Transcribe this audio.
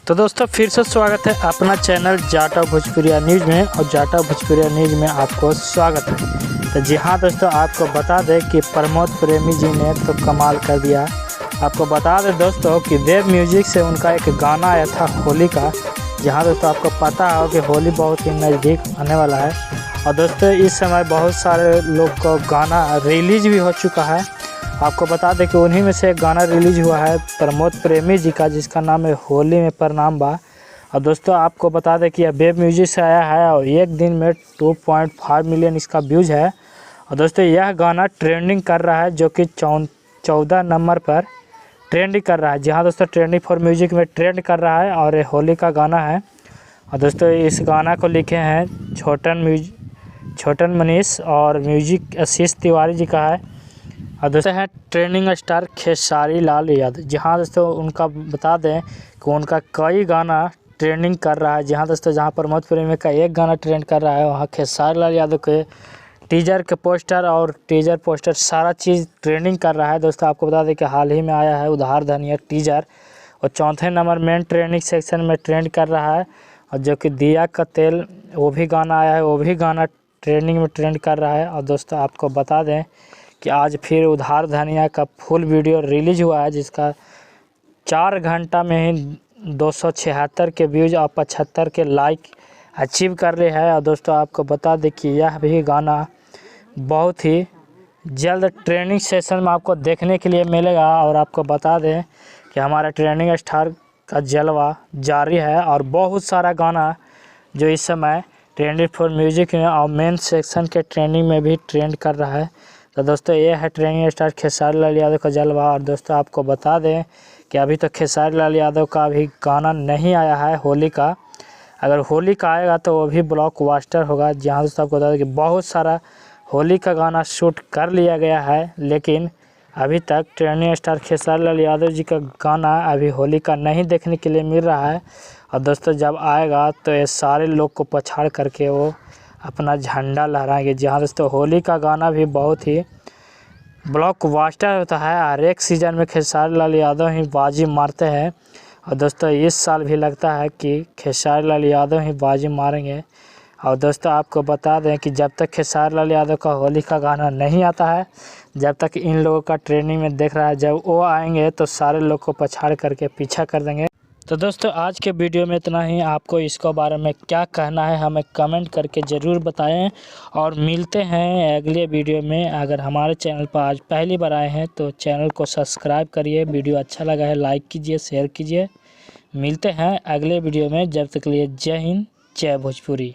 तो दोस्तों फिर से स्वागत है अपना चैनल जाटा भोजपुरिया न्यूज़ में। और जाटा भोजपुरिया न्यूज़ में आपको स्वागत है। तो जी हाँ दोस्तों, आपको बता दें कि प्रमोद प्रेमी जी ने तो कमाल कर दिया। आपको बता दें दोस्तों कि वेब म्यूजिक से उनका एक गाना आया था होली का। जहाँ दोस्तों आपको पता हो कि होली बहुत ही नज़दीक आने वाला है। और दोस्तों इस समय बहुत सारे लोग को गाना रिलीज़ भी हो चुका है। आपको बता दें कि उन्हीं में से एक गाना रिलीज़ हुआ है प्रमोद प्रेमी जी का, जिसका नाम है होली में प्रणाम बा। और दोस्तों आपको बता दें कि यह वेब म्यूजिक से आया है और एक दिन में 2.5 मिलियन इसका व्यूज़ है। और दोस्तों यह गाना ट्रेंडिंग कर रहा है, जो कि 14 नंबर पर ट्रेंडिंग कर रहा है। जी हाँ दोस्तों, ट्रेंडिंग फॉर म्यूजिक में ट्रेंड कर रहा है और ये होली का गाना है। और दोस्तों इस गाना को लिखे हैं छोटन मनीष और म्यूजिक आशीष तिवारी जी का है। और दोस्तों है ट्रेंडिंग स्टार खेसारी लाल यादव। जहाँ दोस्तों उनका बता दें कि उनका कई गाना ट्रेंडिंग कर रहा है। जहाँ दोस्तों जहाँ प्रमोद प्रेमी का एक गाना ट्रेंड कर रहा है, वहाँ खेसारी लाल यादव के टीजर के पोस्टर और टीजर पोस्टर सारा चीज़ ट्रेंडिंग कर रहा है। दोस्तों आपको बता दें कि हाल ही में आया है उधार धनिया टीजर, और चौथे नंबर मेन ट्रेंडिंग सेक्शन में ट्रेंड कर रहा है। और जो कि दिया का तेल वो भी गाना आया है, वो भी गाना ट्रेंडिंग में ट्रेंड कर रहा है। और दोस्तों आपको बता दें कि आज फिर उधार धनिया का फुल वीडियो रिलीज़ हुआ है, जिसका 4 घंटा में ही 276 के व्यूज़ और 75 के लाइक अचीव कर रहे हैं। और दोस्तों आपको बता दें कि यह भी गाना बहुत ही जल्द ट्रेंडिंग सेशन में आपको देखने के लिए मिलेगा। और आपको बता दें कि हमारा ट्रेंडिंग स्टार का जलवा जारी है और बहुत सारा गाना जो इस समय ट्रेंडिंग फॉर म्यूजिक में और मेन सेक्शन के ट्रेंडिंग में भी ट्रेंड कर रहा है। तो दोस्तों ये है ट्रेंडिंग स्टार खेसारी लाल यादव का जलवा। और दोस्तों आपको बता दें कि अभी तो खेसारी लाल यादव का भी गाना नहीं आया है होली का। अगर होली का आएगा तो वो भी ब्लॉकबस्टर होगा। जहाँ दोस्तों आपको बता दें कि बहुत सारा होली का गाना शूट कर लिया गया है, लेकिन अभी तक ट्रेंडिंग स्टार खेसारी लाल यादव जी का गाना अभी होली का नहीं देखने के लिए मिल रहा है। और दोस्तों जब आएगा तो ये सारे लोग को पछाड़ करके वो अपना झंडा लहराएंगे। जहाँ दोस्तों होली का गाना भी बहुत ही ब्लॉकबस्टर होता है। हर एक सीज़न में खेसारी लाल यादव ही बाजी मारते हैं। और दोस्तों इस साल भी लगता है कि खेसारी लाल यादव ही बाजी मारेंगे। और दोस्तों आपको बता दें कि जब तक खेसारी लाल यादव का होली का गाना नहीं आता है, जब तक इन लोगों का ट्रेनिंग में देख रहा है, जब वो आएंगे तो सारे लोग को पछाड़ करके पीछा कर देंगे। तो दोस्तों आज के वीडियो में इतना ही। आपको इसके बारे में क्या कहना है हमें कमेंट करके ज़रूर बताएं। और मिलते हैं अगले वीडियो में। अगर हमारे चैनल पर आज पहली बार आए हैं तो चैनल को सब्सक्राइब करिए। वीडियो अच्छा लगा है लाइक कीजिए, शेयर कीजिए। मिलते हैं अगले वीडियो में। जब तक के लिए जय हिंद, जय भोजपुरी।